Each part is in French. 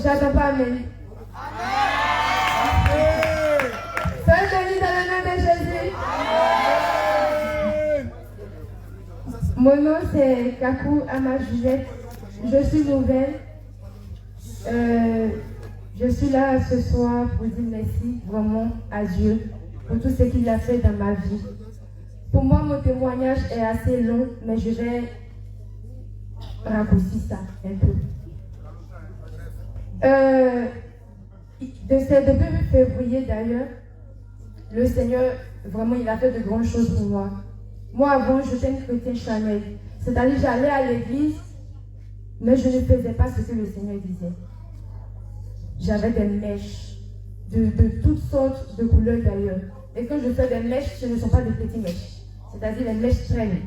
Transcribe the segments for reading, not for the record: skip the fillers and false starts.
J'attends pas Amen. Soyez bénis dans le nom de Jésus. Mon nom c'est Kakou Amajuzette. Je suis nouvelle. Je suis là ce soir pour dire merci vraiment à Dieu pour tout ce qu'il a fait dans ma vie. Pour moi, mon témoignage est assez long, mais je vais raccourcir ça un peu. C'est depuis février d'ailleurs, le Seigneur, vraiment, il a fait de grandes choses pour moi. Moi, avant, j'étais une chrétienne charnelle. C'est-à-dire, j'allais à l'église, mais je ne faisais pas ce que le Seigneur disait. J'avais des mèches, de toutes sortes de couleurs d'ailleurs. Et quand je fais des mèches, ce ne sont pas des petites mèches. C'est-à-dire, les mèches traînent.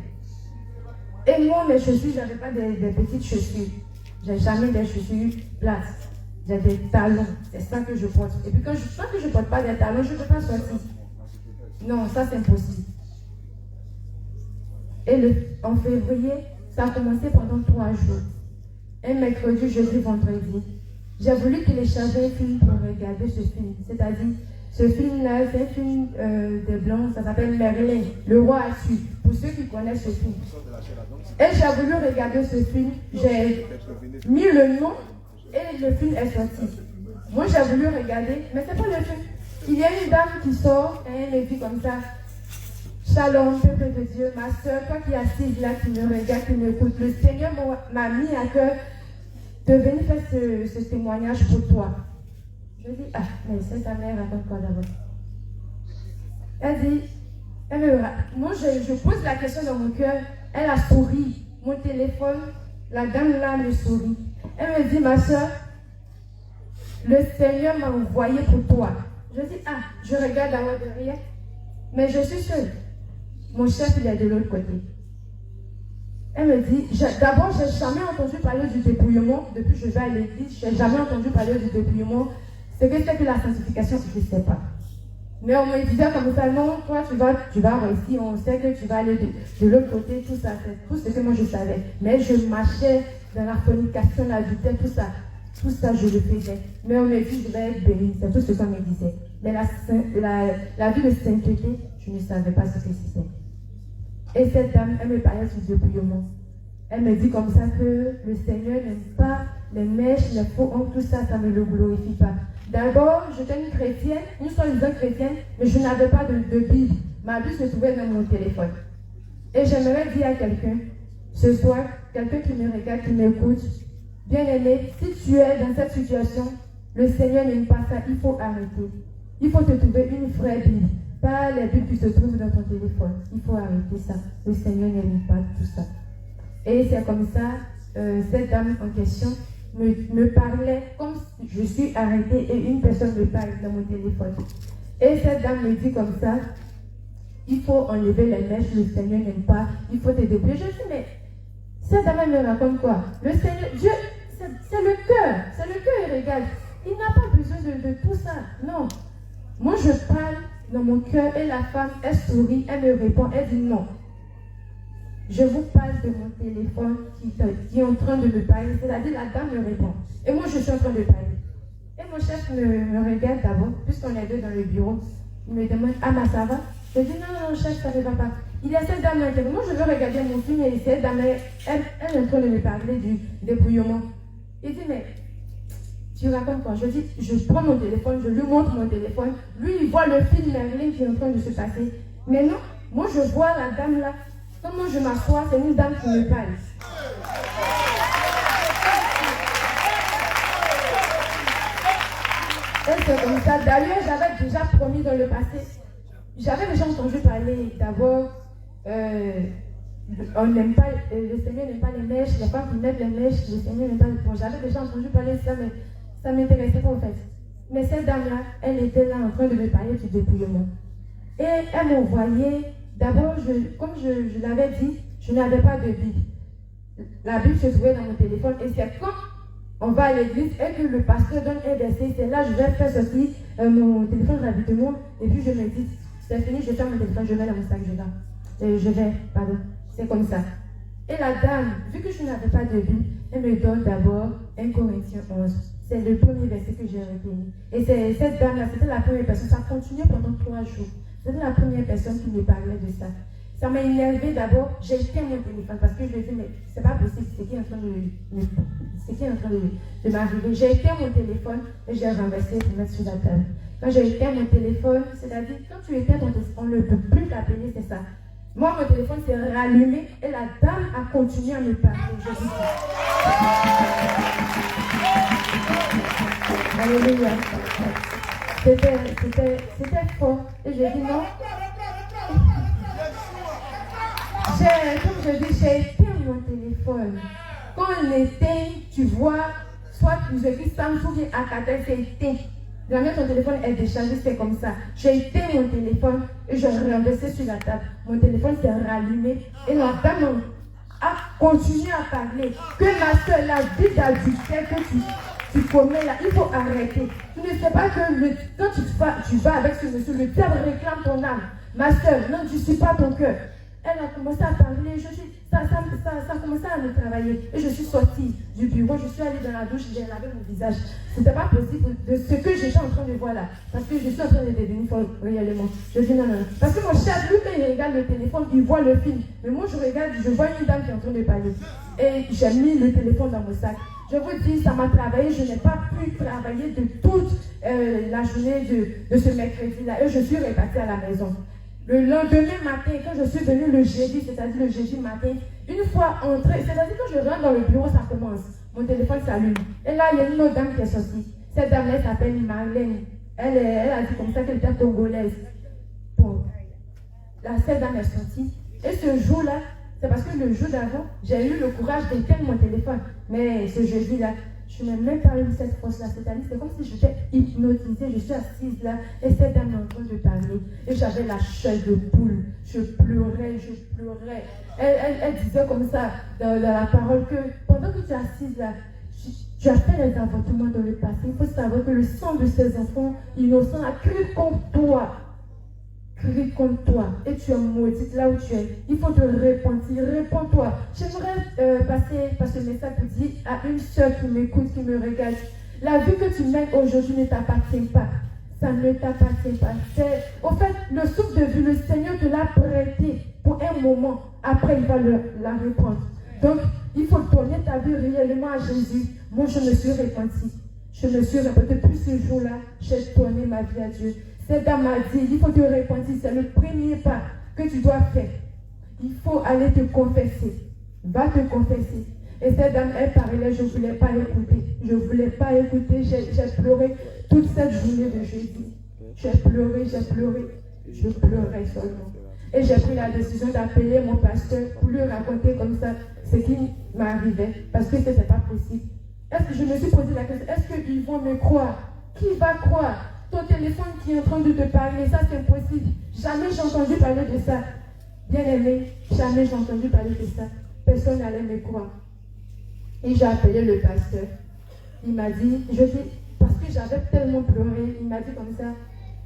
Et moi, mes chaussures, je n'avais pas des petites chaussures. J'ai jamais des chaussures plates. J'ai des talons. C'est ça que je porte. Et puis, quand je ne porte pas des talons, je ne peux pas sortir. Non, ça, c'est impossible. Et en février, ça a commencé pendant 3 jours. Un mercredi, jeudi, vendredi. J'ai voulu télécharger un film pour regarder ce film. C'est-à-dire, ce film-là, c'est un film de blanc, ça s'appelle Merlin, le roi Arthur, pour ceux qui connaissent ce film. Et j'ai voulu regarder ce film, j'ai mis le nom et le film est sorti. Moi, j'ai voulu regarder, mais c'est pas le film. Il y a une dame qui sort et elle me dit comme ça: Shalom, peuple de Dieu, ma soeur, toi qui es assise là, qui me regarde, qui m'écoute, le Seigneur m'a mis à cœur de venir faire ce témoignage pour toi. Je dis, ah, mais c'est ta mère, raconte quoi d'abord? Elle dit, moi je pose la question dans mon cœur, elle a souri, mon téléphone, la dame là me sourit. Elle me dit, ma soeur, le Seigneur m'a envoyé pour toi. Je dis, ah, je regarde d'abord derrière, mais je suis seule. Mon chef, il est de l'autre côté. Elle me dit, d'abord, je n'ai jamais entendu parler du dépouillement. Depuis que je vais à l'église, je n'ai jamais entendu parler du dépouillement. Ce que c'est que la sanctification, je ne sais pas. Mais on me disait comme ça, non, toi, tu vas réussir, on sait que tu vas aller de l'autre côté, tout ça, c'est tout ce que moi je savais. Mais je marchais dans la fornication, l'adultère, tout ça, je le faisais. Mais on me dit, je vais être béni, c'est tout ce qu'on me disait. Mais la vie de sainteté, je ne savais pas ce que c'était. Et cette dame, elle me parlait du dépouillement. Elle me dit comme ça que le Seigneur n'aime pas les mèches, les faux ongles, tout ça, ça ne le glorifie pas. D'abord, j'étais une chrétienne, une soi-disant chrétienne, mais je n'avais pas de Bible. Ma Bible se trouvait dans mon téléphone. Et j'aimerais dire à quelqu'un, ce soir, quelqu'un qui me regarde, qui m'écoute, bien aimé, si tu es dans cette situation, le Seigneur n'aime pas ça, il faut arrêter. Il faut te trouver une vraie Bible. Pas les Bibles qui se trouvent dans ton téléphone. Il faut arrêter ça. Le Seigneur n'aime pas tout ça. Et c'est comme ça, cette dame en question me parlait comme si je suis arrêtée et une personne me parle dans mon téléphone. Et cette dame me dit comme ça, il faut enlever les mèches, le Seigneur n'aime pas, il faut te débrouiller. Je dis, mais cette dame elle me raconte quoi? Le Seigneur, Dieu, c'est le cœur, il regarde. Il n'a pas besoin de tout ça, non. Moi je parle dans mon cœur et la femme, elle sourit, elle me répond, elle dit non. Je vous parle de mon téléphone qui est en train de me parler, c'est-à-dire la dame me répond. Et moi je suis en train de parler. Et mon chef me regarde d'abord, puisqu'on est deux dans le bureau. Il me demande, ah mais ça va? Je dis non, chef, ça ne va pas. Il y a cette dame là, moi je veux regarder mon film et cette dame, elle est en train de me parler du dépouillement. Il dit, mais tu racontes quoi? Je dis, je prends mon téléphone, je lui montre mon téléphone. Lui, il voit le film Merlin qui est en train de se passer. Mais non, moi je vois la dame là. Quand moi je m'assois, c'est une dame qui me parle. Et c'est comme ça. D'ailleurs, j'avais déjà promis dans le passé. J'avais déjà entendu parler d'abord. On n'aime pas, le Seigneur n'aime pas les mèches, les femmes qui mettent les mèches, le Seigneur n'aime pas les ponts. J'avais déjà entendu parler de ça, mais ça ne m'intéressait pas en fait. Mais cette dame-là, elle était là en train de me parler du dépouillement. Et elle m'envoyait, d'abord, comme je l'avais dit, je n'avais pas de Bible. La Bible se trouvait dans mon téléphone et c'est quand on va à l'église et que le pasteur donne un verset, c'est là que je vais faire ceci, mon téléphone d'habitement, et puis je me dis, c'est fini, je ferme mon téléphone, je mets dans mon sac, pardon. C'est comme ça. Et la dame, vu que je n'avais pas de Bible, elle me donne d'abord 1 Corinthiens 11. C'est le premier verset que j'ai retenu. Et cette dame-là, c'était la première personne. Ça a continué pendant 3 jours. C'était la première personne qui me parlait de ça. Ça m'a énervé d'abord. J'ai éteint mon téléphone parce que je me dis, mais c'est pas possible, c'est qui est en train de m'arriver. J'ai éteint mon téléphone et j'ai renversé pour mettre sur la table. Quand j'ai éteint mon téléphone, c'est-à-dire, quand tu éteins ton téléphone, on ne peut plus t'appeler, c'est ça. Moi, mon téléphone s'est rallumé et la dame a continué à me parler. Je dis Alléluia. C'était fort. Et j'ai dit non. Comme je dis, j'ai éteint mon téléphone. Quand on éteint, tu vois, soit je dis Samsung et Alcatel, c'est éteint. Jamais ton téléphone est déchargé, c'est comme ça. J'ai éteint mon téléphone et je l'ai renversé sur la table. Mon téléphone s'est rallumé et la dame a continué à parler. Que ma soeur, la vie d'adultère que tu commets là, il faut arrêter. Tu ne sais pas que quand tu vas avec ce monsieur, le diable réclame ton âme. Ma soeur, non, je ne suis pas ton cœur. Elle a commencé à parler, ça a commencé à me travailler. Et je suis sortie du bureau, je suis allée dans la douche, j'ai lavé mon visage. Ce n'était pas possible de ce que j'étais en train de voir là. Parce que je suis en train de devenir folle réellement. Je dis non. Parce que mon chef, lui, quand il regarde le téléphone, il voit le film. Mais moi, je regarde, je vois une dame qui est en train de parler. Et j'ai mis le téléphone dans mon sac. Je vous dis, ça m'a travaillé. Je n'ai pas pu travailler de toute la journée de ce mercredi-là. Et je suis repartie à la maison. Le lendemain matin, quand je suis venue le jeudi, c'est-à-dire le jeudi matin, une fois entrée, c'est-à-dire quand je rentre dans le bureau, ça commence. Mon téléphone s'allume. Et là, il y a une autre dame qui est sortie. Cette dame-là s'appelle Marlène. Elle a dit comme ça qu'elle était congolaise. Bon. Là, cette dame est sortie. Et ce jour-là, c'est parce que le jour d'avant, j'ai eu le courage d'éteindre mon téléphone. Mais ce jeudi-là, je n'ai même pas eu cette force-là. C'est-à-dire, c'est comme si j'étais hypnotisée. Je suis assise là et cette dame est en train de parler. Et j'avais la chair de poule. Je pleurais. Elle disait comme ça dans la parole que pendant que tu es assise là, tu as fait des avortements dans le passé. Il faut savoir que le sang de ces enfants innocents a cru contre toi. Crie contre toi et tu es maudite là où tu es. Il faut te repentir, réponds-toi. J'aimerais passer ce message pour dire à une soeur qui m'écoute, qui me regarde. La vie que tu mènes aujourd'hui ne t'appartient pas. Ça ne t'appartient pas. Au fait, le souffle de vie, le Seigneur te l'a prêté pour un moment. Après, il va la reprendre. Donc, il faut donner ta vie réellement à Jésus. Moi, je me suis repentie. Je me suis repentie. Depuis ce jour-là, j'ai donné ma vie à Dieu. Cette dame m'a dit, il faut te repentir, c'est le premier pas que tu dois faire. Il faut aller te confesser. Va te confesser. Et cette dame, elle parlait, je ne voulais pas écouter. Je ne voulais pas écouter, j'ai pleuré toute cette journée de jeudi. J'ai pleuré. Je pleurais seulement. Et j'ai pris la décision d'appeler mon pasteur pour lui raconter comme ça ce qui m'arrivait. Parce que ce n'était pas possible. Est-ce que je me suis posé la question, est-ce qu'ils vont me croire? Qui va croire? Ton téléphone qui est en train de te parler, ça c'est impossible. Jamais j'ai entendu parler de ça. Bien aimé, jamais j'ai entendu parler de ça. Personne n'allait me croire. Et j'ai appelé le pasteur. Il m'a dit, parce que j'avais tellement pleuré, il m'a dit comme ça,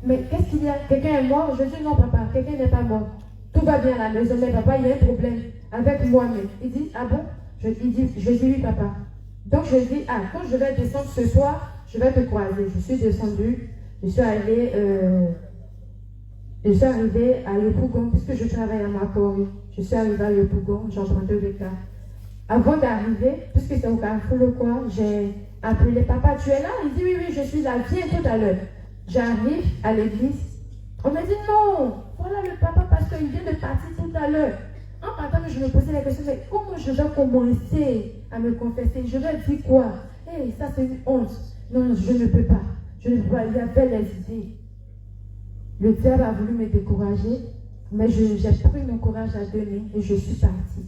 mais qu'est-ce qu'il y a? Quelqu'un est mort? Je dis non papa, quelqu'un n'est pas mort. Tout va bien à la maison, mais papa, il y a un problème avec moi-même. Il dit, ah bon? Je dis oui papa. Donc je dis, quand je vais descendre ce soir, je vais te croiser. Je suis descendue. Je suis arrivée à Yopougon, puisque je travaille à Makori. Je suis arrivée à Yopougon, j'empruntais le car. Avant d'arriver, puisque c'est au Carrefour le quoi, j'ai appelé papa, tu es là? Il dit oui, je suis là, viens tout à l'heure. J'arrive à l'église. On m'a dit non, voilà le papa parce qu'il vient de partir tout à l'heure. En partant, je me posais la question, mais comment je vais commencer à me confesser? Je vais dire quoi? Ça c'est une honte. Non, je ne peux pas. Je ne vois, il y avait les idées. Le diable a voulu me décourager, mais j'ai pris mon courage à deux mains et je suis partie.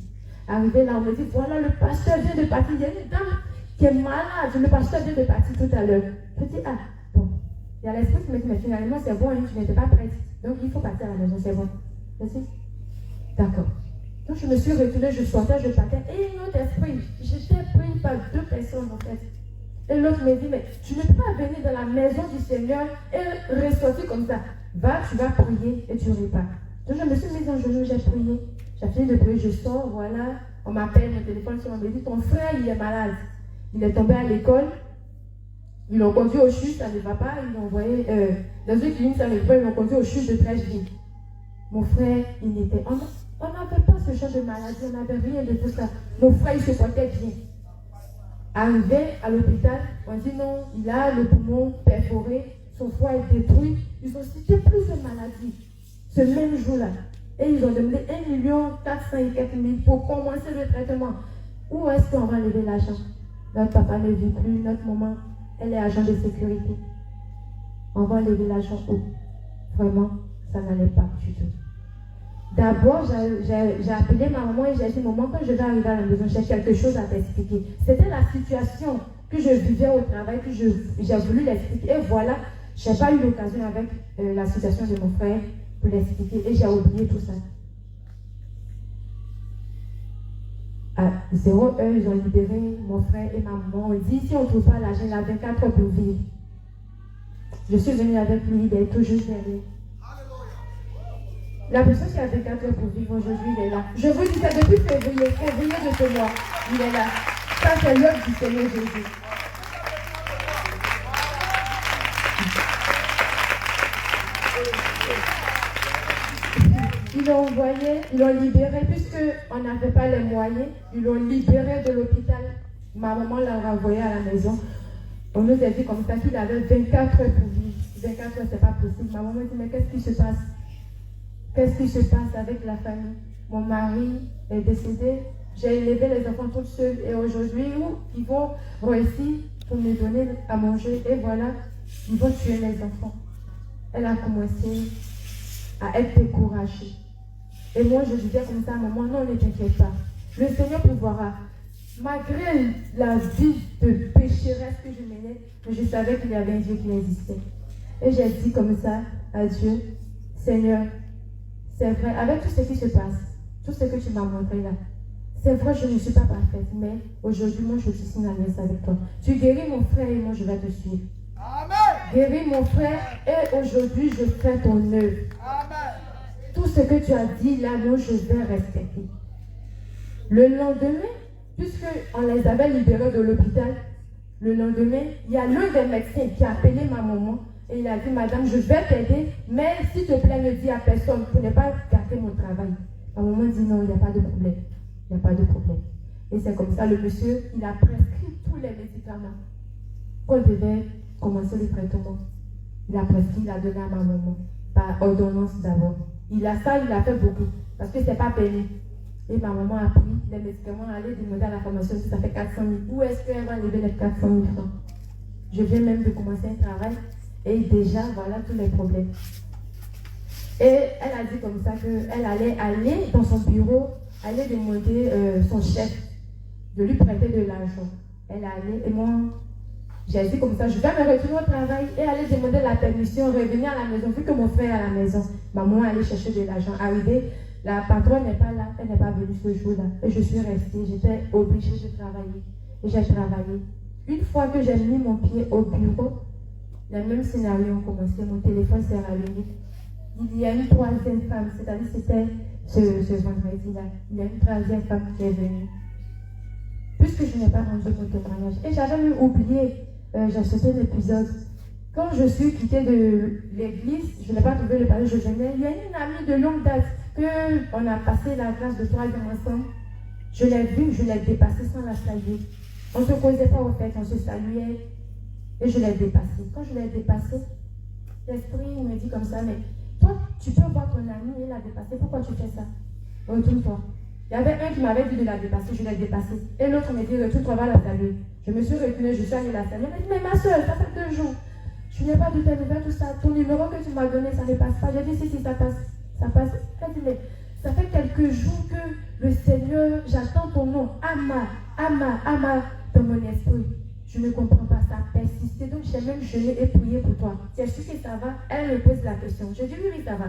Arrivé là, on me dit, voilà, le pasteur vient de partir. Il y a une dame qui est malade. Le pasteur vient de partir tout à l'heure. Je dis, bon. Il y a l'esprit qui me dit, mais finalement, c'est bon, tu n'étais pas prête. Donc, il faut partir à la maison, c'est bon. Je dis, d'accord. Donc, je me suis reculée, je sortais, je partais. Et un autre esprit, j'étais prise par deux personnes, en fait. Et l'autre me dit, mais tu ne peux pas venir dans la maison du Seigneur et ressortir comme ça. Va, tu vas prier et tu repars. Donc je me suis mise en genoux, j'ai prié. J'ai fini de prier, je sors, voilà. On m'appelle, mon téléphone sonne, on me dit, ton frère, il est malade. Il est tombé à l'école. Ils l'ont conduit au CHU, ça ne va pas. Ils l'ont envoyé dans une clinique, ça ne va pas. Ils l'ont conduit au CHU de Trècheville. Mon frère, il était. On n'avait pas ce genre de maladie, on n'avait rien de tout ça. Mon frère, il se portait bien. Arrivé à l'hôpital, on dit non, il a le poumon perforé, son foie est détruit. Ils ont cité plusieurs maladies ce même jour-là. Et ils ont demandé 1 400 000 pour commencer le traitement. Où est-ce qu'on va lever l'argent? Notre papa ne vit plus, notre maman, elle est agent de sécurité. On va lever l'argent où? Vraiment, ça n'allait pas du tout. D'abord, j'ai appelé ma maman et j'ai dit, maman, quand je vais arriver à la maison, j'ai quelque chose à t'expliquer. C'était la situation que je vivais au travail, que j'ai voulu l'expliquer. Et voilà, je n'ai pas eu l'occasion avec la situation de mon frère pour l'expliquer. Et j'ai oublié tout ça. À 0 heure, ils ont libéré mon frère et ma maman. On dit, si on ne trouve pas l'argent, il a 24 heures pour vivre. Je suis venue avec lui, il est toujours derrière. La personne qui a 24 heures pour vivre aujourd'hui, il est là. Je vous dis ça depuis février de ce mois. Il est là. Ça, c'est l'œuvre du Seigneur Jésus. Ils l'ont envoyé, ils l'ont libéré, puisqu'on n'avait pas les moyens. Ils l'ont libéré de l'hôpital. Ma maman l'a renvoyé à la maison. On nous a dit comme ça qu'il avait 24 heures pour vivre. 24 heures, c'est pas possible. Ma maman dit, mais qu'est-ce qui se passe? Qu'est-ce qui se passe avec la famille? Mon mari est décédé. J'ai élevé les enfants toutes seules. Et aujourd'hui, ils vont réussir pour me donner à manger. Et voilà, ils vont tuer mes enfants. Elle a commencé à être découragée. Et moi, je disais comme ça à maman, non, ne t'inquiète pas. Le Seigneur pourvoira. Malgré la vie de pécheresse que je menais, je savais qu'il y avait un Dieu qui existait. Et j'ai dit comme ça à Dieu, Seigneur, c'est vrai, avec tout ce qui se passe, tout ce que tu m'as montré là, c'est vrai, je ne suis pas parfaite, mais aujourd'hui, moi, je suis signe alliance avec toi. Tu guéris mon frère et moi, je vais te suivre. Amen. Guéris mon frère et aujourd'hui, je fais ton œuvre. Amen. Tout ce que tu as dit là, moi, je vais respecter. Le lendemain, puisqu'on les avait libérés de l'hôpital, le lendemain, il y a l'un des médecins qui a appelé ma maman. Et il a dit, madame, je vais t'aider, mais s'il te plaît, ne dis à personne pour ne pas gâter mon travail. Ma maman dit, non, il n'y a pas de problème. Il n'y a pas de problème. Et c'est comme ça, le monsieur, il a prescrit tous les médicaments qu'on devait commencer le traitement. Il a prescrit, il a donné à ma maman, par ordonnance d'abord. Il a fait beaucoup, parce que ce n'est pas payé. Et ma maman a pris les médicaments, allait demander à la pharmacie, ça fait 400 000. Où est-ce qu'elle va lever les 400 000 francs? Je viens même de commencer un travail. Et déjà, voilà tous les problèmes. Et elle a dit comme ça qu'elle allait aller dans son bureau, aller demander son chef de lui prêter de l'argent. Elle allait, et moi, j'ai dit comme ça, je vais me retourner au travail et aller demander la permission, revenir à la maison, vu que mon frère est à la maison. Maman allait chercher de l'argent. Arrivée, la patronne n'est pas là, elle n'est pas venue ce jour-là. Et je suis restée, j'étais obligée de travailler. Et j'ai travaillé. Une fois que j'ai mis mon pied au bureau, les mêmes scénarios ont commencé, mon téléphone s'est rallumé. Il y a une troisième femme, c'est-à-dire c'était ce vendredi-là. Il y a une troisième femme qui est venue. Puisque je n'ai pas rendu mon témoignage. Et j'avais même oublié, j'ai sauté l'épisode. Quand je suis quittée de l'église, je n'ai pas trouvé le palais, je venais. Il y a une amie de longue date qu'on a passé la classe de 3e ensemble. Je l'ai vue, je l'ai dépassée sans la saluer. On ne se causait pas au fait, on se saluait. Et je l'ai dépassée. Quand je l'ai dépassée, l'esprit me dit comme ça, mais toi, tu peux voir ton ami, il l'a dépassée, pourquoi tu fais ça? Retourne-toi. Il y avait un qui m'avait dit de la dépasser, je l'ai dépassée. Et l'autre me dit, retourne-toi, va la saluer. Je me suis reculée, je suis allée la saluer. Elle m'a dit, mais ma soeur, ça fait 2 jours. Je n'ai pas de tes nouvelles, tout ça. Ton numéro que tu m'as donné, ça ne passe pas. J'ai dit, si, ça passe. Ça passe. Elle dit, mais ça fait quelques jours que le Seigneur, j'attends ton nom, Ama, dans mon esprit. Je ne comprends pas, ça a persisté. Donc j'ai même jeûné et prié pour toi. Tu es sûr que ça va? Elle me pose la question. Je dis oui, ça va.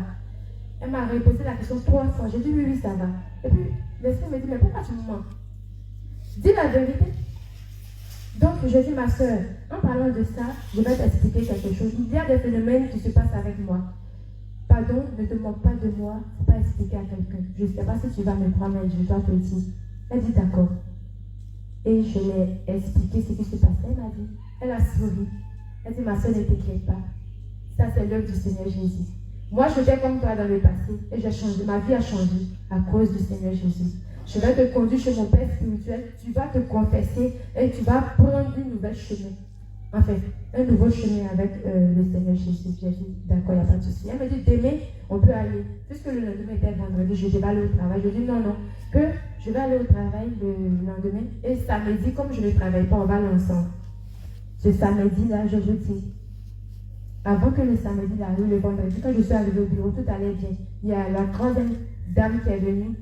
Elle m'a reposé la question 3 fois. Je dis oui, ça va. Et puis l'esprit me dit, mais pourquoi tu me mens? Dis la vérité. Donc je dis, ma soeur, en parlant de ça, je vais t'expliquer quelque chose. Il y a des phénomènes qui se passent avec moi. Pardon, ne te moque pas de moi. Il ne faut pas expliquer à quelqu'un. Je ne sais pas si tu vas me croire, mais je dois te le dire. Elle dit d'accord. Et je l'ai expliqué ce qui se passait, elle m'a dit. Elle a souri. Elle dit, ma soeur, ne t'inquiète pas. Ça, c'est l'œuvre du Seigneur Jésus. Moi, j'étais comme toi dans le passé et j'ai changé. Ma vie a changé à cause du Seigneur Jésus. Je vais te conduire chez mon Père spirituel. Tu vas te confesser et tu vas prendre une nouvelle chemin. En fait, un nouveau chemin avec le Seigneur Jésus. J'ai dit, d'accord, il n'y a pas de souci. Elle me dit, demain, on peut aller. Puisque le lendemain était vendredi, je devais aller au travail. Je dis, non, que je vais aller au travail le lendemain. Et samedi, comme je ne travaille pas, on va aller ensemble. Ce samedi-là, je vous dis, avant que le samedi arrive, le vendredi, quand je suis arrivée au bureau, tout allait bien. Il y a la grande dame qui est venue,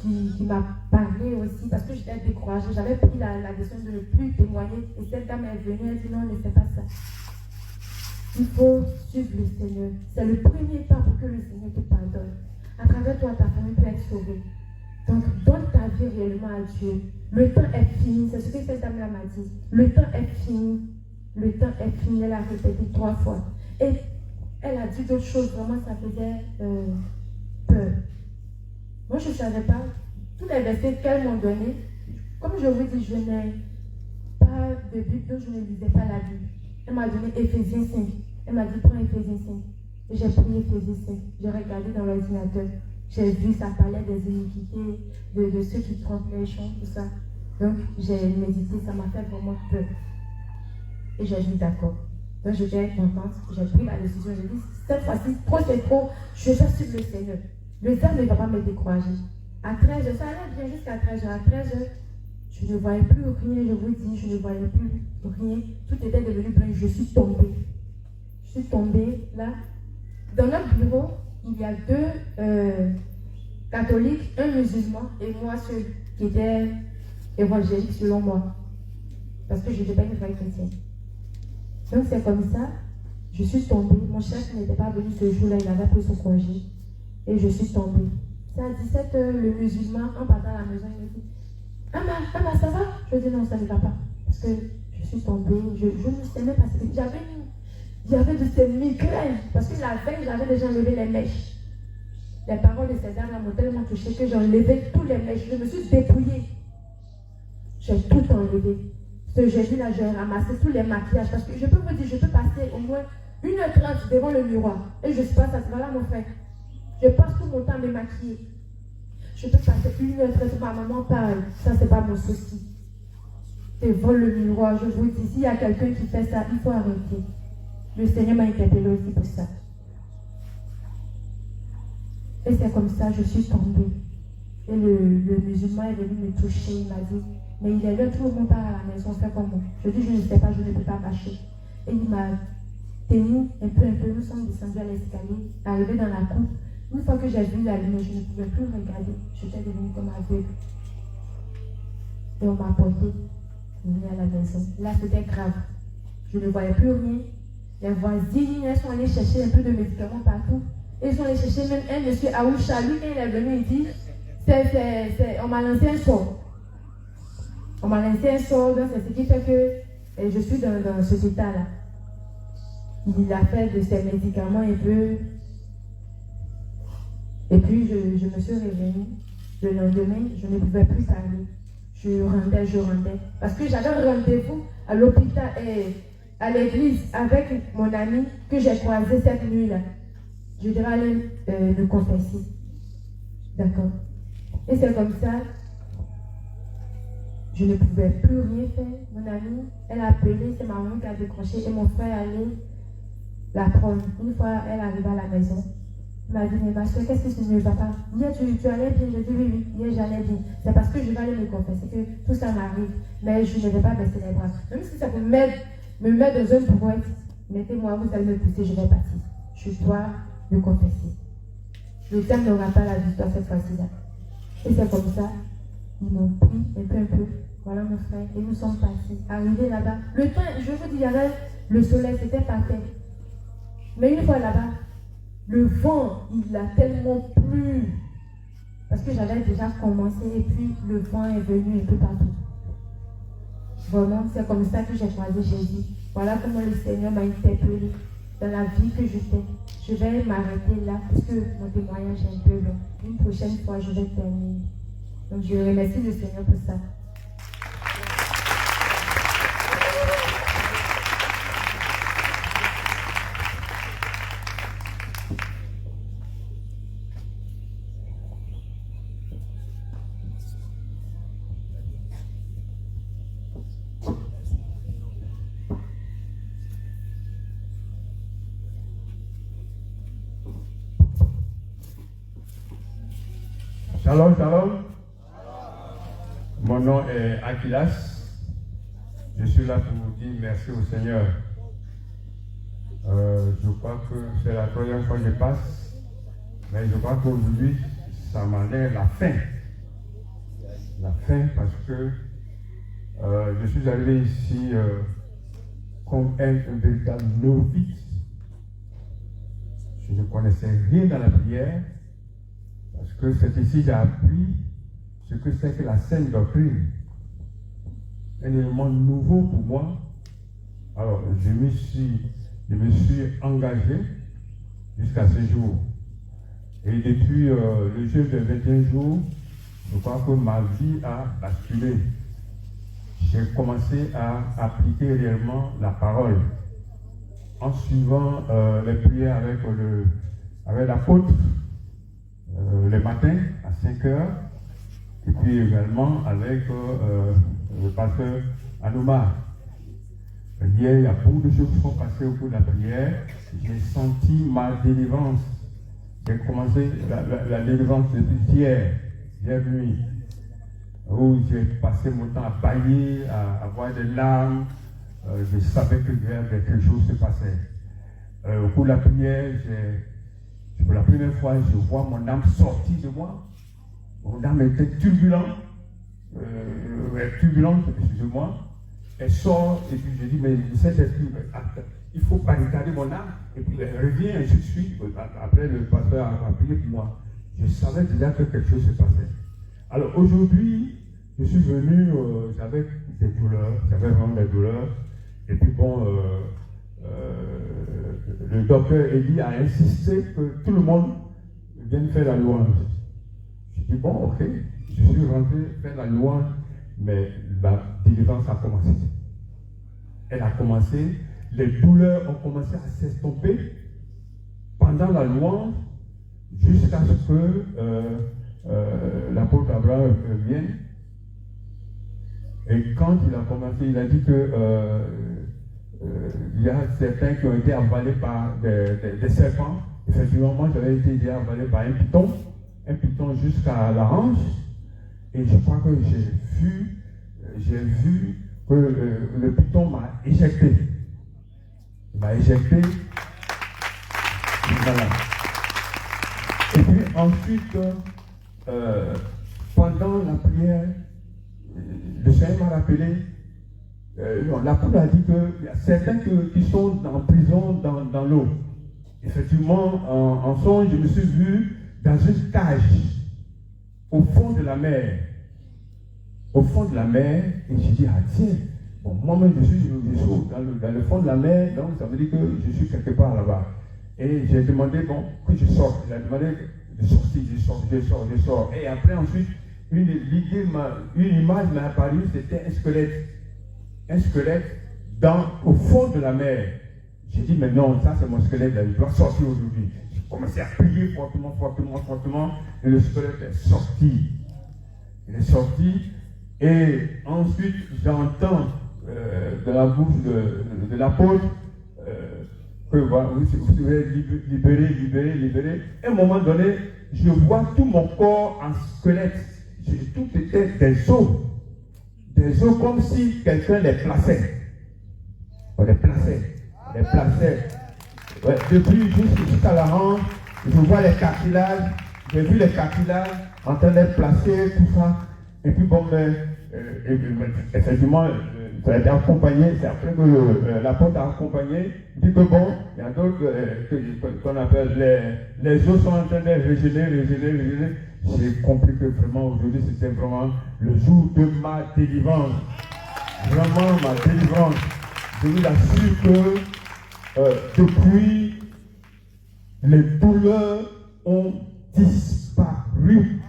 qui m'a parlé aussi, parce que j'étais découragée. J'avais pris la décision de ne plus témoigner. Et cette dame est venue, elle dit non, ne fais pas ça. Il faut suivre le Seigneur. C'est le premier pas pour que le Seigneur te pardonne. À travers toi, ta famille peut être sauvée. Donc, donne ta vie réellement à Dieu. Le temps est fini. C'est ce que cette dame-là m'a dit. Le temps est fini. Le temps est fini. Elle a répété 3 fois. Et elle a dit d'autres choses. Vraiment, ça faisait peur. Moi, je ne savais pas. Tous les versets qu'elles m'ont donnés, comme je vous dis, je n'ai pas de Bible, donc je ne lisais pas la Bible. Elle m'a donné Éphésiens 5. Elle m'a dit, prends Éphésiens 5. Et j'ai pris Éphésiens 5. J'ai regardé dans l'ordinateur. J'ai vu, ça parlait des iniquités, de ceux qui trompent les gens, tout ça. Donc, j'ai médité, ça m'a fait vraiment peur. Et j'ai dit, d'accord. Donc, j'étais contente. J'ai pris ma décision. J'ai dit, cette fois-ci, trop c'est trop, je vais suivre le Seigneur. Le diable ne va pas me décourager. À 13h, ça allait bien jusqu'à 13h. À 13h, je ne voyais plus rien, je vous dis, je ne voyais plus rien. Tout était devenu blanc, je suis tombée. Je suis tombée là. Dans notre bureau, il y a 2 catholiques, un musulman et moi seul, qui était évangélique selon moi. Parce que je n'étais pas une vraie chrétienne. Donc c'est comme ça, je suis tombée. Mon chef n'était pas venu ce jour-là, il avait pris son congé. Et je suis tombée. C'est à 17h, le musulman, en partant à la maison, il me dit, Ama, ça va? Je dis non, ça ne va pas. Parce que je suis tombée, je ne sais même pas si j'avais de ces migraines. Parce que la veille, j'avais déjà enlevé les mèches. Les paroles de ces dames m'ont tellement touchée que j'ai enlevé tous les mèches. Je me suis dépouillée. J'ai tout enlevé. Ce jeudi-là, j'ai ramassé tous les maquillages. Parce que je peux vous dire, je peux passer au moins 1h30 devant le miroir. Et je ne sais pas ça, voilà mon frère. Je passe tout mon temps à me maquiller. Je peux passer 1h30, ma maman parle. Ça, c'est pas mon souci. Devant le miroir, je vous dis, s'il y a quelqu'un qui fait ça, il faut arrêter. Le Seigneur m'a interpellé aussi pour ça. Et c'est comme ça, je suis tombée. Et le musulman est venu me toucher, il m'a dit, mais il est là, tout le monde part à la maison, fait comment? Je dis, je ne sais pas, je ne peux pas marcher. Et il m'a tenu un peu, nous sommes descendus à l'escalier, arrivés dans la cour. Une fois que j'ai vu la lumière, je ne pouvais plus regarder. J'étais devenue comme aveugle. Et on m'a porté, venue à la maison. Là, c'était grave. Je ne voyais plus rien. Les voisines, elles sont allées chercher un peu de médicaments partout. Et ils sont allés chercher même un monsieur Aoucha. Lui, quand il est venu, il dit, on m'a lancé un sort. On m'a lancé un sort, donc c'est ce qui fait que je suis dans ce état-là. Il a fait de ces médicaments un peu. Et puis, je me suis réveillée. Le lendemain, je ne pouvais plus parler. Je rendais. Parce que j'avais rendez-vous à l'hôpital et à l'église avec mon ami que j'ai croisé cette nuit-là. Je devais aller me confesser. D'accord. Et c'est comme ça, je ne pouvais plus rien faire. Mon amie, elle a appelé, c'est ma maman qui a décroché et mon frère allait la prendre. Une fois, elle arrive à la maison. Il m'a dit, mais ma soeur, qu'est-ce que tu ne vas pas? Hier, tu allais bien? Je dis, oui, hier, j'allais bien. C'est parce que je vais aller me confesser que tout ça m'arrive. Mais je ne vais pas baisser les bras. Même si ça peut me mettre dans un brouette, mettez-moi, vous allez me pousser, je vais partir. Je dois me confesser. Le diable n'aura pas la victoire cette fois-ci-là. Et c'est comme ça, ils m'ont pris un peu. Voilà mon frère. Et nous sommes partis. Arrivés là-bas. Le temps, je vous dis, il y avait le soleil, c'était parfait. Mais une fois là-bas, le vent, il a tellement plu. Parce que j'avais déjà commencé et puis le vent est venu un peu partout. Vraiment, c'est comme ça que j'ai choisi Jésus. Voilà comment le Seigneur m'a interpellé dans la vie que j'étais. Je vais m'arrêter là parce que mon témoignage est un peu long. Une prochaine fois, je vais terminer. Donc, je remercie le Seigneur pour ça. 1 Shalom, shalom. Mon nom est Aquilas. Je suis là pour vous dire merci au Seigneur. Je crois que c'est la troisième fois que je passe, mais je crois qu'aujourd'hui, ça m'en est la fin. La fin parce que je suis arrivé ici comme un véritable novice. Je ne connaissais rien dans la prière parce que c'est ici que j'ai appris ce que c'est que la sainte doctrine. Un élément nouveau pour moi. Alors, je me suis engagé jusqu'à ce jour. Et depuis le jeu de 21 jours, je crois que ma vie a basculé. J'ai commencé à appliquer réellement la parole en suivant les prières avec l'apôtre le matin à 5 heures et puis également avec le pasteur Anouma. Hier, il y a beaucoup de choses qui sont passées au cours de la prière. J'ai senti ma délivrance. J'ai commencé la délivrance depuis hier nuit, où j'ai passé mon temps à bailler, à avoir des larmes. Je savais que quelque chose se passait. Au cours de la prière, pour la première fois, je vois mon âme sortir de moi. Mon âme était turbulente, excusez-moi. Elle sort et puis je dis, mais cet esprit, il ne faut pas regarder mon âme. Et puis elle revient, ainsi de suite. Après, le pasteur a prié pour moi. Je savais déjà que quelque chose se passait. Alors aujourd'hui, je suis venu, j'avais des douleurs, j'avais vraiment des douleurs. Et puis bon, le docteur Eli a insisté que tout le monde vienne faire la louange. Je dis bon, ok, je suis rentré faire la louange, mais la délivrance a commencé. Elle a commencé, les douleurs ont commencé à s'estomper pendant la louange jusqu'à ce que l'apôtre Abraham vienne. Et quand il a commencé, il a dit que il y a certains qui ont été avalés par des serpents. Effectivement, moi j'avais été avalé par un python jusqu'à la hanche. Et je crois que j'ai vu que le python m'a éjecté. Il m'a éjecté. Voilà. Et puis ensuite, pendant la prière, le Seigneur m'a rappelé, l'apôtre a dit qu'il y a certains qui sont en prison dans l'eau. Effectivement, en songe, je me suis vu dans une cage au fond de la mer. Au fond de la mer, et j'ai dit, ah tiens, bon, moi-même je suis dans le fond de la mer, donc ça veut dire que je suis quelque part là-bas. Et j'ai demandé, bon, que je sorte. Il a demandé de sortir, je sors. Et après, ensuite, une image m'est apparue, c'était un squelette. Un squelette au fond de la mer. J'ai dit, mais non, ça c'est mon squelette, là, il doit sortir aujourd'hui. J'ai commencé à prier fortement, et le squelette est sorti. Il est sorti, et ensuite j'entends de la bouche de l'apôtre que vous devez libérer. À un moment donné, je vois tout mon corps en squelette. Tout était des os comme si quelqu'un les plaçait. On les plaçait. Ouais, depuis jusqu'à la hanche, je vois les cartilages. J'ai vu les cartilages en train d'être placés, tout ça. Et puis bon, effectivement, ça a été accompagné. C'est après que l'apôtre a accompagné. Il dit que bon, il y a d'autres qu'on appelle les os sont en train de régénérer. J'ai compris que vraiment aujourd'hui c'était vraiment le jour de ma délivrance. Vraiment ma délivrance. Je vous assure que depuis, les douleurs ont disparu.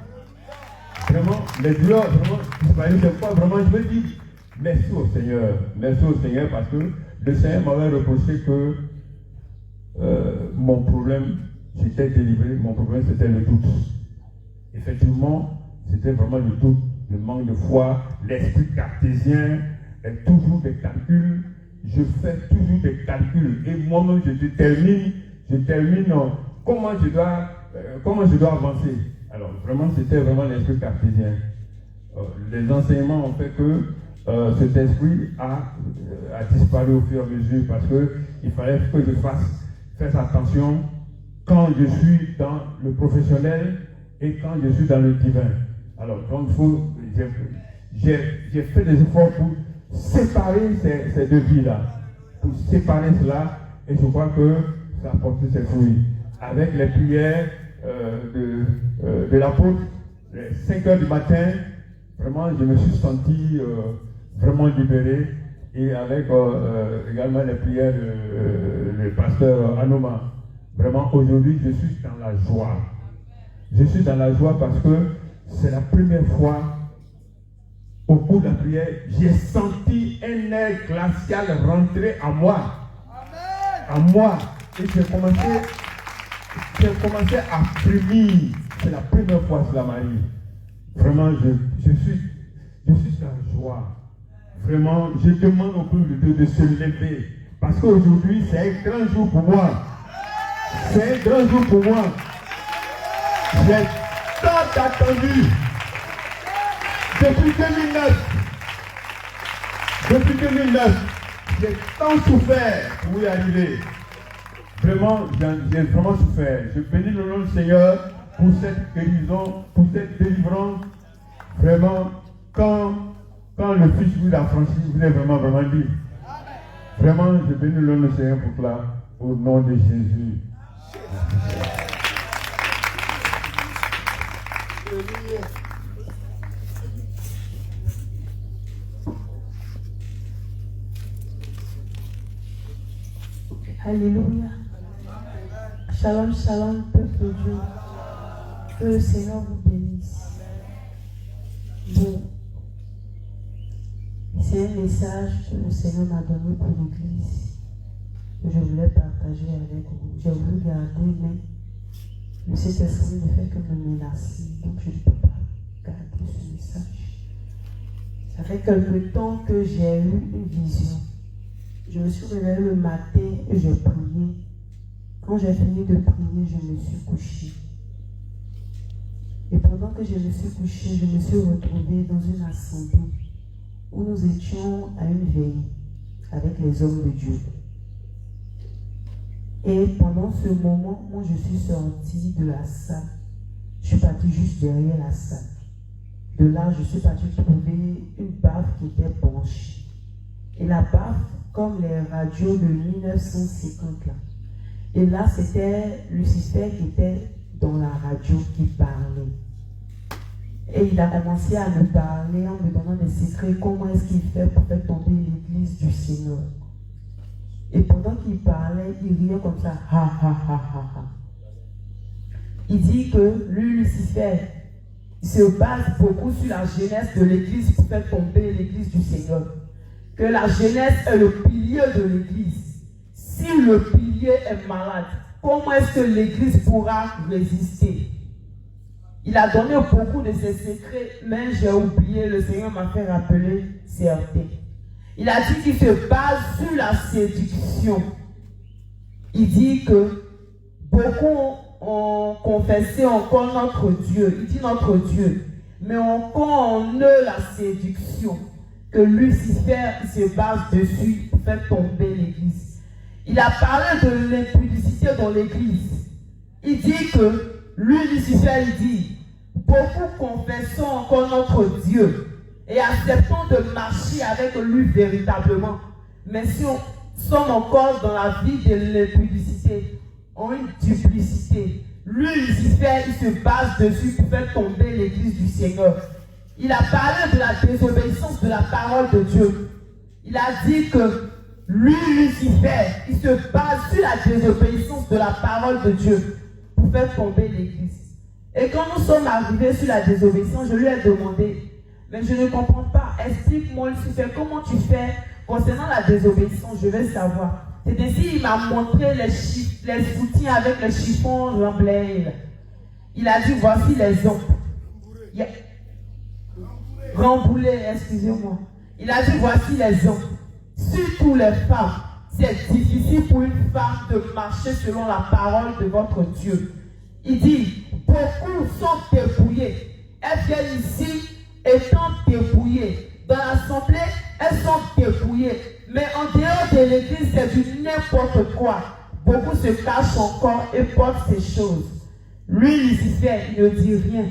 Vraiment, les douleurs ont disparu. C'est quoi vraiment, je veux dire merci au Seigneur parce que le Seigneur m'avait reproché que mon problème, j'étais délivré, mon problème c'était le doute. Effectivement, c'était vraiment le doute, le manque de foi, l'esprit cartésien, et toujours des calculs. Je fais toujours des calculs et moi-même je détermine comment je dois avancer. Alors vraiment, c'était vraiment l'esprit cartésien. Les enseignements ont fait que cet esprit a disparu au fur et à mesure parce qu'il fallait que je fasse attention quand je suis dans le professionnel et quand je suis dans le divin. Alors, donc, j'ai fait des efforts pour séparer ces deux vies-là, pour séparer cela, et je crois que ça a porté ses fruits. Avec les prières de l'apôtre, les 5 heures du matin, vraiment, je me suis senti vraiment libéré, et avec également les prières du pasteur Anoma. Vraiment, aujourd'hui, je suis dans la joie. Je suis dans la joie parce que c'est la première fois, au cours de la prière, j'ai senti un air glacial rentrer à moi. À moi. Et j'ai commencé à frémir. C'est la première fois que cela m'arrive. Vraiment, je suis dans la joie. Vraiment, je demande au peuple de Dieu de se lever. Parce qu'aujourd'hui, c'est un grand jour pour moi. C'est un grand jour pour moi. J'ai tant attendu. Depuis 2009, j'ai tant souffert pour y arriver. Vraiment, j'ai vraiment souffert. Je bénis le nom du Seigneur pour cette guérison, pour cette délivrance. Vraiment, quand le Fils vous a franchi, vous êtes vraiment libre. Vraiment, je bénis le nom du Seigneur pour cela, au nom de Jésus. Alléluia. Shalom, shalom, peuple de Dieu. Que le Seigneur vous bénisse. Bon. C'est un message que le Seigneur m'a donné pour l'Église, que je voulais partager avec vous. J'ai voulu garder, mais le Saint-Esprit ne fait que me menacer. Donc je ne peux pas garder ce message. Ça fait quelque temps que j'ai eu une vision. Je me suis réveillée le matin et j'ai prié. Quand j'ai fini de prier, je me suis couchée. Et pendant que je me suis couchée, je me suis retrouvée dans une assemblée où nous étions à une veille avec les hommes de Dieu. Et pendant ce moment, moi je suis sortie de la salle. Je suis partie juste derrière la salle. De là, je suis partie trouver une baffe qui était branchée. Et la baffe, comme les radios de 1950 là. Et là, c'était Lucifer qui était dans la radio qui parlait. Et il a commencé à me parler en me donnant des secrets. Comment est-ce qu'il fait pour faire tomber l'église du Seigneur? Et pendant qu'il parlait, il riait comme ça. Ha ha ha ha ha. Il dit que lui, Lucifer, il se base beaucoup sur la jeunesse de l'église pour faire tomber l'église du Seigneur. Que la jeunesse est le pilier de l'église. Si le pilier est malade, comment est-ce que l'église pourra résister? Il a donné beaucoup de ses secrets, mais j'ai oublié, le Seigneur m'a fait rappeler certains. Il a dit qu'il se base sur la séduction. Il dit que beaucoup ont confessé encore notre Dieu. Il dit notre Dieu, mais encore en eux la séduction. Que Lucifer se base dessus pour faire tomber l'église. Il a parlé de l'impudicité dans l'église. Il dit que lui, Lucifer, il dit, beaucoup confessons encore notre Dieu et acceptons de marcher avec lui véritablement. Mais si on sommes encore dans la vie de l'impudicité, en une duplicité, lui, Lucifer, il se base dessus pour faire tomber l'église du Seigneur. Il a parlé de la désobéissance de la parole de Dieu. Il a dit que lui, Lucifer, il se base sur la désobéissance de la parole de Dieu pour faire tomber l'église. Et quand nous sommes arrivés sur la désobéissance, je lui ai demandé, mais je ne comprends pas, explique-moi Lucifer, comment tu fais concernant la désobéissance, je veux savoir. C'est ainsi il m'a montré les soutiens avec les chiffons remblés. Il a dit, voici les hommes. Remboulé, excusez-moi. Il a dit, voici les hommes. Surtout les femmes. C'est difficile pour une femme de marcher selon la parole de votre Dieu. Il dit, beaucoup sont dépouillés dépouillées. Elles viennent ici étant dépouillées. Dans l'assemblée, elles sont dépouillées. Mais en dehors de l'église, c'est du n'importe quoi. Beaucoup se cachent encore et portent ces choses. Lui, Lucifer, il ne dit rien.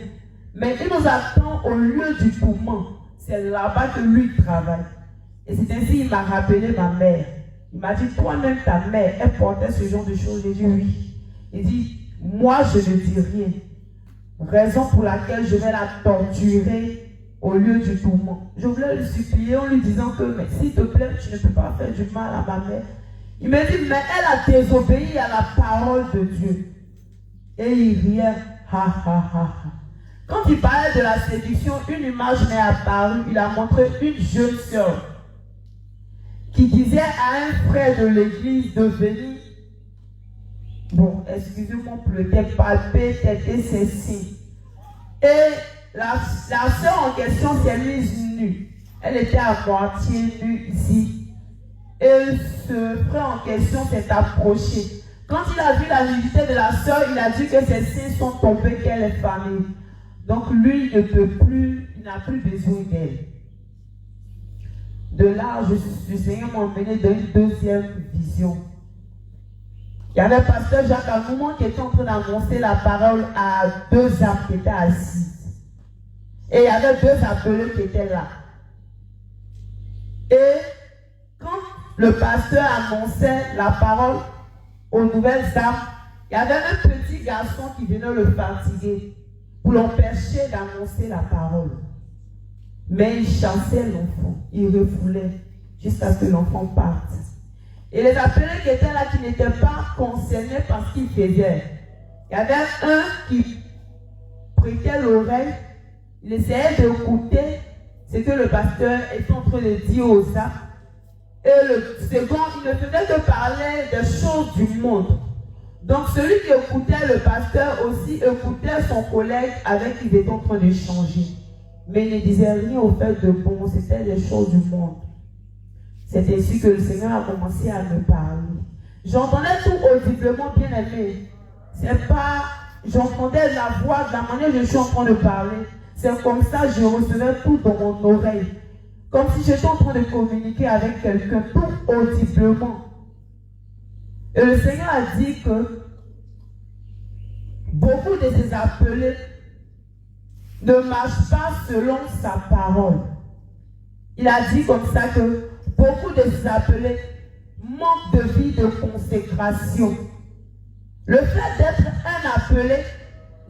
Mais il nous attend au lieu du tourment. C'est là-bas que lui travaille. Et c'est ainsi qu'il m'a rappelé ma mère. Il m'a dit, toi-même, ta mère, elle portait ce genre de choses. J'ai dit oui. Il dit, moi, je ne dis rien. Raison pour laquelle je vais la torturer au lieu du tourment. Je voulais lui supplier en lui disant que, mais s'il te plaît, tu ne peux pas faire du mal à ma mère. Il me dit, mais elle a désobéi à la parole de Dieu. Et il riait, ha ha ha ha. Quand il parlait de la séduction, une image m'est apparue. Il a montré une jeune sœur qui disait à un frère de l'église de venir, bon, excusez-moi pour le terme, palper, têter ses seins. Et la sœur en question s'est mise nue. Elle était à moitié nue ici. Et ce frère en question s'est approché. Quand il a vu la nudité de la sœur, il a dit que ses seins sont tombés, qu'elle est famille. Donc lui, il ne peut plus, il n'a plus besoin d'elle. De là, le Seigneur m'a emmené dans une deuxième vision. Il y avait le pasteur Jacques Amoumon qui était en train d'annoncer la parole à deux âmes qui étaient assises. Et il y avait deux appelés qui étaient là. Et quand le pasteur annonçait la parole aux nouvelles âmes, il y avait un petit garçon qui venait le fatiguer pour l'empêcher d'annoncer la parole. Mais il chassait l'enfant, il refoulait jusqu'à ce que l'enfant parte. Et les appelés qui étaient là, qui n'étaient pas concernés par ce qu'il faisait, il y avait un qui prêtait l'oreille, il essayait d'écouter ce que le pasteur était en train de dire aux âmes. Et le second, il ne faisait que parler des choses du monde. Donc celui qui écoutait le pasteur aussi écoutait son collègue avec qui il était en train d'échanger. Mais il ne disait rien au fait de bon, c'était des choses du monde. C'est ainsi que le Seigneur a commencé à me parler. J'entendais tout audiblement, bien aimé. C'est pas, j'entendais la voix, de la manière dont je suis en train de parler. C'est comme ça que je recevais tout dans mon oreille. Comme si j'étais en train de communiquer avec quelqu'un, tout audiblement. Et le Seigneur a dit que beaucoup de ces appelés ne marchent pas selon sa parole. Il a dit comme ça que beaucoup de ces appelés manquent de vie de consécration. Le fait d'être un appelé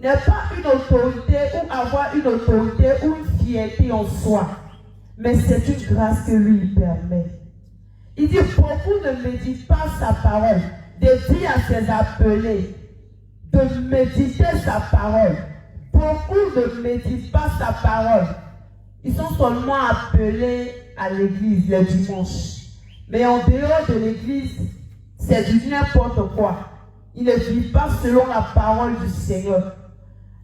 n'est pas une autorité ou avoir une autorité ou une fierté en soi, mais c'est une grâce que lui permet. Il dit beaucoup ne méditent pas sa parole, de dire à ses appelés de méditer sa parole. Beaucoup ne méditent pas sa parole. Ils sont seulement appelés à l'église les dimanches. Mais en dehors de l'église, c'est du n'importe quoi. Ils ne vivent pas selon la parole du Seigneur.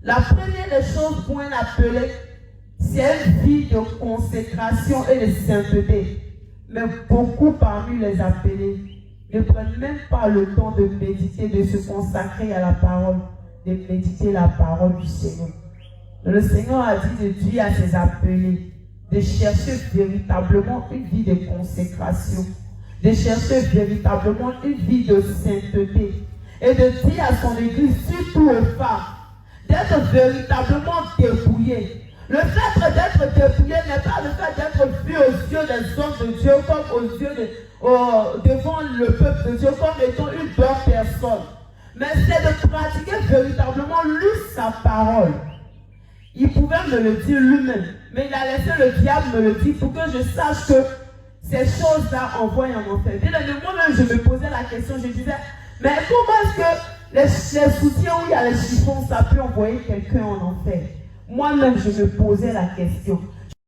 La première des choses pour un appelé, c'est une vie de consécration et de sainteté. Mais beaucoup parmi les appelés ne prennent même pas le temps de méditer, de se consacrer à la parole, de méditer la parole du Seigneur. Le Seigneur a dit de dire à ses appelés de chercher véritablement une vie de consécration, de chercher véritablement une vie de sainteté et de dire à son église, surtout aux femmes, d'être véritablement dépouillées. Le fait d'être dépouillé n'est pas le fait d'être vu aux yeux des hommes de Dieu comme aux yeux devant le peuple de Dieu comme étant une bonne personne. Mais c'est de pratiquer véritablement lui sa parole. Il pouvait me le dire lui-même, mais il a laissé le diable me le dire pour que je sache que ces choses-là envoient en enfer. Et moi-même, je me posais la question, je disais, mais comment est-ce que les soutiens où il y a les chiffons, ça peut envoyer quelqu'un en enfer? Moi-même, je me posais la question.